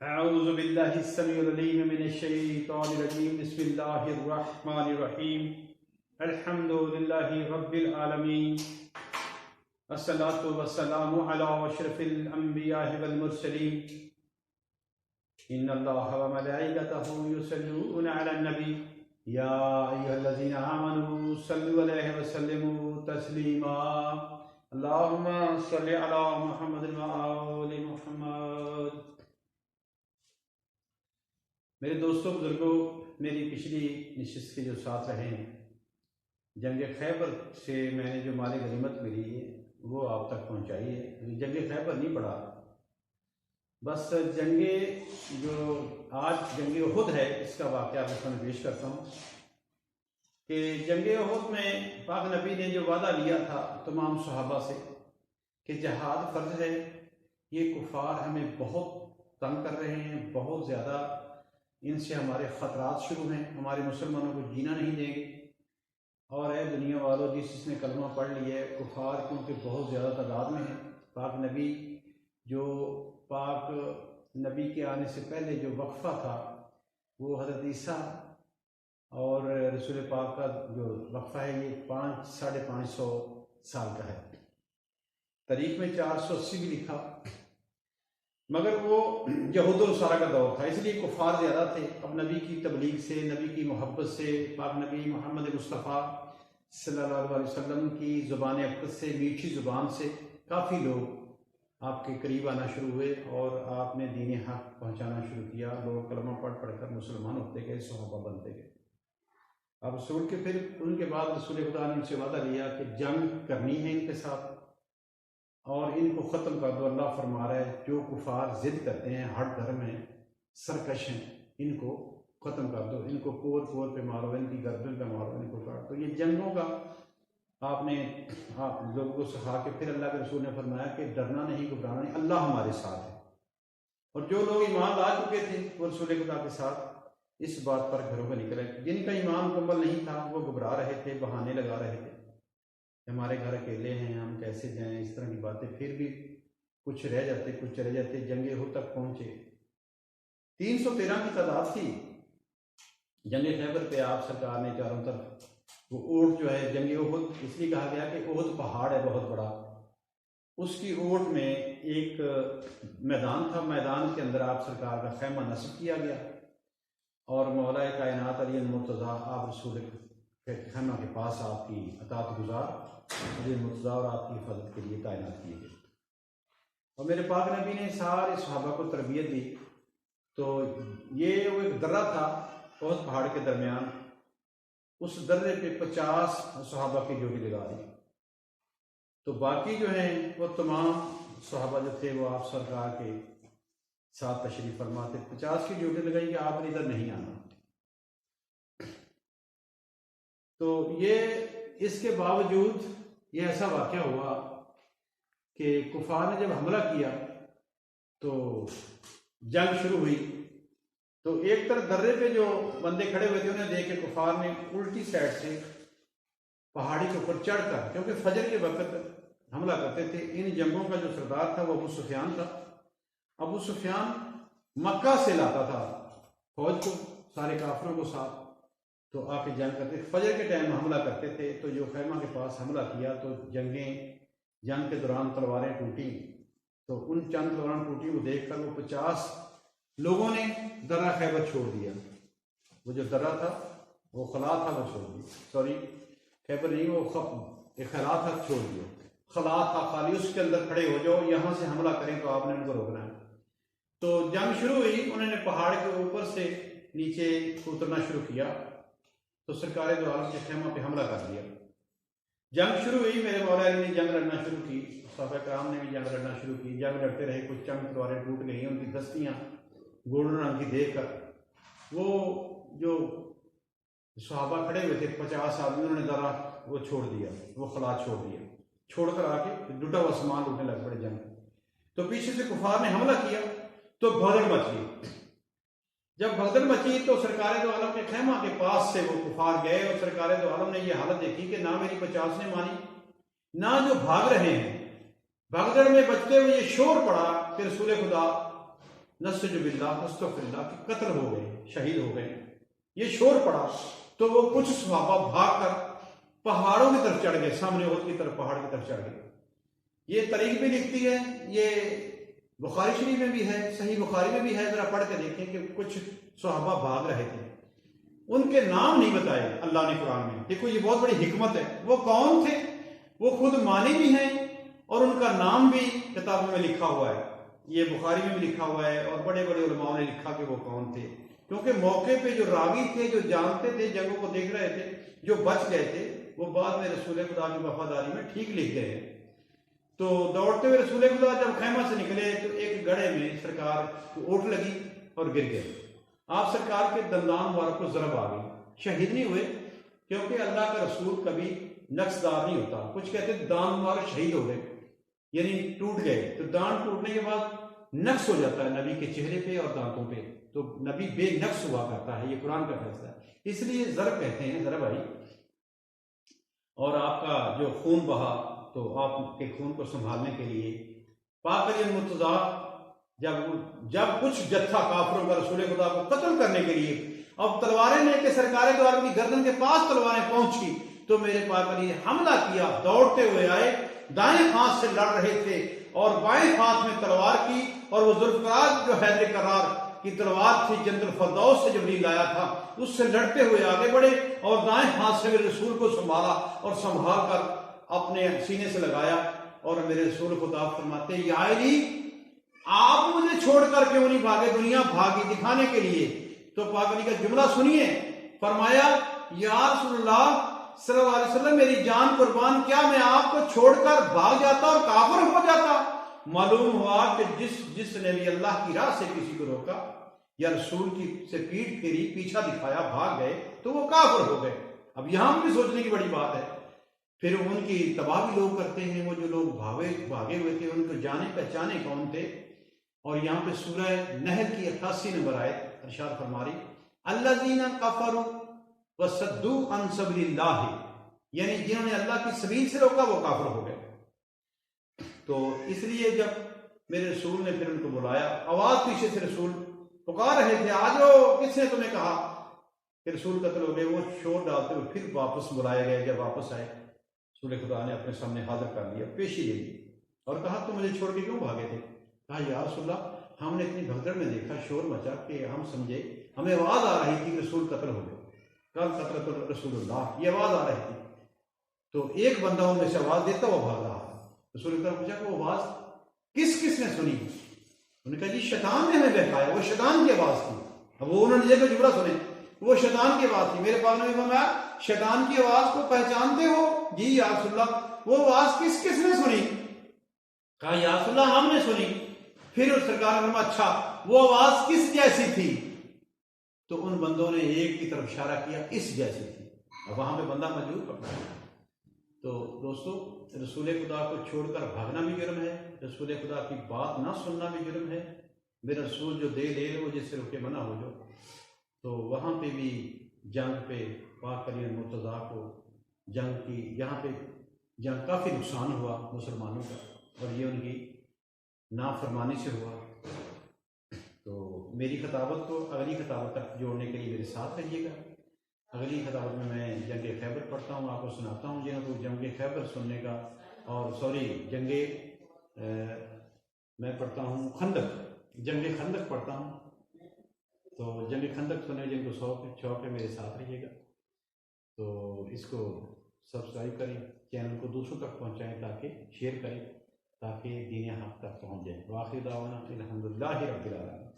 अऊज़ु बिल्लाहि स्समीउल अलीम मिनश शैतानिर रजीम बिस्मिल्लाहिर रहमानिर रहीम अल्हम्दुलिल्लाहि रब्बिल आलमीन अस्सलातु वस्सलामु अला अशरफिल अंबिया'i वल मुरसलीन इन्नल्लाहा व मलाइकतहु युसल्लूना अलन नबी या अय्युहल्लज़ीना आमनू सल्लु अलैहि व सल्लिमू तस्लीमा अल्लाहुम्मा सल्लि अला मुहम्मद व आलि मुहम्मद। मेरे दोस्तों बुजुर्गों, मेरी पिछली नशिस्त के जो साथ रहे हैं, जंग खैबर से मैंने जो माल गनीमत मिली है वो आप तक पहुंचाई है। जंग खैबर नहीं पड़ा, बस जंगे जो आज जंग उहुद है इसका वाक़या आपके सामने पेश करता हूँ कि जंग उहुद में पाक नबी ने जो वादा लिया था तमाम सहाबा से कि जहाद फ़र्ज है, ये कुफार हमें बहुत तंग कर रहे हैं, बहुत ज़्यादा इनसे हमारे ख़तरात शुरू हैं, हमारे मुसलमानों को जीना नहीं देंगे। और ए दुनिया वालों, जिसने कलमा पढ़ लिया है, कुफार क्योंकि बहुत ज़्यादा तादाद में है। पाक नबी जो पाक नबी के आने से पहले जो वक्फ़ा था वो हज़रत ईसा और रसूल पाक का जो वक्फ़ा है ये 500-550 साल का है। तारीख़ में 480 भी लिखा, मगर वो यहूद नसारा का दौर था, इसलिए कुफार ज़्यादा थे। अब नबी की तबलीग से, नबी की मोहब्बत से, पाक नबी मोहम्मद मुस्तफ़ा सल्लल्लाहु अलैहि वसल्लम की ज़ुबान अक़दस से, मीठी ज़ुबान से काफ़ी लोग आपके करीब आना शुरू हुए और आपने दीन हक़ पहुँचाना शुरू किया। लोग कलमा पढ़ कर मुसलमान होते गए, सहाबा बनते गए। अब रसूल के फिर उनके बाद रसूल खुदा ने उनसे वादा लिया कि जंग करनी है इनके साथ और इनको ख़त्म कर दो। अल्लाह फरमा रहा है जो कुफार ज़िद करते हैं, हट धर्म हैं, सरकश हैं, इनको ख़त्म कर दो, इनको कोर कोर पे मारो, इनकी गर्दन पे मारो, इनको काट दो। ये जंगों का आपने आप लोगों को सिखा के फिर अल्लाह के रसूल ने फरमाया कि डरना नहीं, घबराना नहीं, अल्लाह हमारे साथ है। और जो लोग ईमान ला चुके थे वो रसूल खुदा के साथ इस बात पर घरों पर निकले। जिनका ईमान मुकम्मल नहीं था वो घबरा रहे थे, बहाने लगा रहे थे, हमारे घर अकेले हैं, हम कैसे जाएं, इस तरह की बातें। फिर भी कुछ रह जाते, कुछ चले जाते, जंग उहुद तक पहुंचे। 313 की तादाद थी जंग खैबर पे। आप सरकार ने चारों तरफ वो ऊँट जो है, जंग उहुद इसलिए कहा गया कि उहुद पहाड़ है बहुत बड़ा, उसकी ऊँट में एक मैदान था, मैदान के अंदर आप सरकार का खैमा नस्ब किया गया और मौला कायनात अली मुर्तज़ा आप रसूल खैमा के पास आपकी अतात गुजार अली मुर्तज़ा और आपकी हिफाजत के लिए तैनात किए गए। और मेरे पाक नबी ने सारे सहाबा को तरबियत दी। तो ये वो एक दर्रा था बहुत पहाड़ के दरमियान, उस दर्रे पे 50 सहाबा की ड्यूटी लगा दी। तो बाकी जो हैं वो तमाम सहाबा जो थे वो आप सरकार के साथ तशरीफ़ फरमा थे। 50 की ड्यूटी लगाई कि आपने इधर नहीं आना। तो ये इसके बावजूद ये ऐसा वाक़या हुआ कि कुफार ने जब हमला किया तो जंग शुरू हुई। तो एक तरफ दर्रे पे जो बंदे खड़े हुए थे उन्हें देख के कुफार ने उल्टी साइड से पहाड़ी के ऊपर चढ़कर, क्योंकि फजर के वक्त हमला करते थे। इन जंगों का जो सरदार था वो अबू सुफियान था। अबू सुफियान मक्का से लाता था फौज को, सारे काफिरों को साथ, तो आके जंग करते, फजर के टाइम हमला करते थे। तो जो खैमा के पास हमला किया तो जंग के दौरान तलवारें टूटी। तो उन चंद तलवारें टूटी वो देखकर वो 50 लोगों ने दर्रा खैबर छोड़ दिया। वो जो दर्रा था वो खला था वो छोड़ दिया, सॉरी खैबर नहीं, वो खला था छोड़ दिया। खला था खाली, उसके अंदर खड़े हो जाओ, यहाँ से हमला करें तो आपने उनको रोकना है। तो जंग शुरू हुई, उन्होंने पहाड़ के ऊपर से नीचे उतरना शुरू किया तो सरकार दो आलम के खेमा पे हमला कर दिया। जंग शुरू हुई, मेरे मौला अली ने जंग लड़ना शुरू की, सहाबा कराम ने भी जंग लड़ना शुरू की। जंग लड़ते रहे, कुछ चंद तलवारें टूट गई, उनकी दस्तियाँ गोल्डन रंग की देखकर वो जो सहाबा खड़े हुए थे 50 आदमी, उन्होंने दर्रा वो छोड़ दिया, वो खला छोड़ दिया, छोड़कर आके डूटा हुआ सामान लूटने लग पड़े जंग। तो पीछे से कुफार ने हमला किया तो भगदड़ मच गई। जब भगदड़ मची तो सरकार दो आलम के खैमा के पास से वो कुफार गए और सरकार दो आलम ने ये हालत देखी कि ना मेरी 50 ने मानी, ना जो भाग रहे हैं। भगदड़ में बचते हुए ये शोर पड़ा कि रसूल खुदा नस्तजुबिल्लाह अस्तगफिरुल्लाह के कत्ल हो गए, शहीद हो गए। ये शोर पड़ा तो वो कुछ सहाबा भाग कर पहाड़ों की तरफ चढ़ गए, सामने ओहद की तरफ पहाड़ की तरफ चढ़ गए। ये तारीख भी लिखती है, ये बुखारी शरीफ में भी है, सही बुखारी में भी है, जरा पढ़ के देखें कि कुछ सहाबा भाग रहे थे, उनके नाम नहीं बताए अल्लाह ने कुरान में। देखो ये बहुत बड़ी हिकमत है। वो कौन थे, वो खुद मानी भी हैं और उनका नाम भी किताबों में लिखा हुआ है। ये बुखारी में भी लिखा हुआ है और बड़े बड़े उलमाओं ने लिखा कि वो कौन थे, क्योंकि मौके पे जो रावी थे, जो जानते थे, जंगों को देख रहे थे, जो बच गए थे, वो बाद में रसूल खुदा की वफादारी में ठीक लिख गए। तो दौड़ते हुए रसूल खुदा जब खैमा से निकले तो एक गड्ढे में सरकार को ओट लगी और गिर गए। आप सरकार के दंदान मुबारक को जरब आ गई, शहीद नहीं हुए, क्योंकि अल्लाह का रसूल कभी नक्सदार नहीं होता। कुछ कहते दान मुबारक शहीद हो गए, यानी टूट गए। तो दान टूटने के बाद नक्स हो जाता है नबी के चेहरे पे और दांतों पे, तो नबी बेनक्स हुआ करता है, ये कुरान का फैसला है, इसलिए जरब कहते हैं, जरब आई। और आपका जो खून बहा, तो आपके खून को संभालने के लिए पाक अली मुर्तजा जब कुछ जत्था काफिरों का रसूल खुदा को कत्ल करने के लिए अब तलवारें लेके सरकार द्वार की गर्दन के पास तलवारें पहुंची, तो मेरे पाक अली ने हमला किया, दौड़ते हुए आए, दाएं हाथ से लड़ रहे थे और बाएं हाथ में तलवार की, और वो जुल्फकार जो हैदर करार की तलवार थी, जन्नतुल फरदौस से जबरील लाया था, उससे लड़ते हुए आगे बढ़े और दाएं हाथ से मेरे रसूल को संभाला और संभाल कर अपने सीने से लगाया। और मेरे रसूल खुदा फरमाते, या अली आप मुझे छोड़कर क्यों नहीं भागे, दुनिया भागी दिखाने के लिए। तो पाक अली का जुमला सुनिए, फरमाया, या रसूलुल्लाह सल्लल्लाहु अलैहि वसल्लम, मेरी जान कुर्बान, क्या मैं आपको छोड़कर भाग जाता और काफिर हो जाता? मालूम हुआ कि जिसने भी अल्लाह की राह से किसी को रोका या रसूल की से पीठ फेरी, पीछा दिखाया, भाग गए, तो वो काफिर हो गए। अब यहां भी सोचने की बड़ी बात है। फिर उनकी तबाह भी लोग करते हैं, वो जो लोग भागे हुए थे उनको जाने पहचाने कौन थे। और यहाँ पे सूरह नहर की 88 नंबर आयत इरशाद फरमा रही, अल्लज़ीना कफरू वसद्दू अन सबलिल्लाह, यानी जिन्होंने अल्लाह की सबील से रोका वो काफिर हो गए। तो इसलिए जब मेरे रसूल ने फिर उनको बुलाया, आवाज पीछे से रसूल पुकार रहे थे, आ जाओ, किसने तुम्हें कहा कि रसूल कत्ल हो गए। वो शोर डालते हुए फिर वापस बुलाया गया। जब वापस आए, रसूल खुदा ने अपने सामने हाजिर कर लिया, पेशी ले ली और कहा, तुम मुझे छोड़ के क्यों भागे थे? कहा, या रसूलल्लाह, हमने इतनी भगदड़ में देखा, शोर मचा कि हम समझे, हमें आवाज आ रही थी रसूल कत्ल हो गए, कल कत्ल रसूलुल्लाह, ये आवाज आ रही थी। तो एक बंदा उनमें से आवाज देता हुआ भाग रहा। रसूल खुदा ने पूछा कि वो आवाज किसने सुनी? उन्होंने कहा, जी शैतान ने हमें बहकाया, वो शैतान की आवाज थी। अब वो उन्होंने जगह जुमला सुने, वो शैतान की आवाज थी। मेरे पाक ने फरमाया, शैतान की आवाज को पहचानते हो? जी या रसूलल्लाह, वो आवाज किसने सुनी? कहा, या रसूलल्लाह, हमने सुनी। फिर उस सरकार ने फरमाया, अच्छा वो आवाज किस जैसी थी? तो उन बंदों ने एक की तरफ इशारा किया, इस जैसी थी। अब वहां पे बंदा मौजूद पकड़ा। तो दोस्तों, रसूल खुदा को छोड़कर भागना भी जुर्म है, रसूल खुदा की बात ना सुनना भी जुर्म है। मेरा रसूल जो दे वो जिससे रुके मना हो जो। तो वहाँ पे भी जंग पे पाक अली मुर्तज़ा को जंग की, यहाँ पे जंग काफ़ी नुकसान हुआ मुसलमानों का, और ये उनकी नाफरमानी से हुआ। तो मेरी खताबत को अगली खताबत तक जोड़ने के लिए मेरे साथ रहिएगा। अगली खताबत में मैं जंग खैबर पढ़ता हूँ, आपको सुनाता हूँ जिनको जंग खैबर सुनने का, और सॉरी मैं पढ़ता हूँ जंग खंदक पढ़ता हूँ। तो जंग खंदक सुनने जिनको शौक है मेरे साथ रहिएगा। तो इसको सब्सक्राइब करें, चैनल को दूसरों तक पहुँचाएँ, ताकि शेयर करें, ताकि दीन हक़ तक पहुँच जाए। वाखिर दावाना अल्हम्दुलिल्लाहि रब्बिल आलमीन।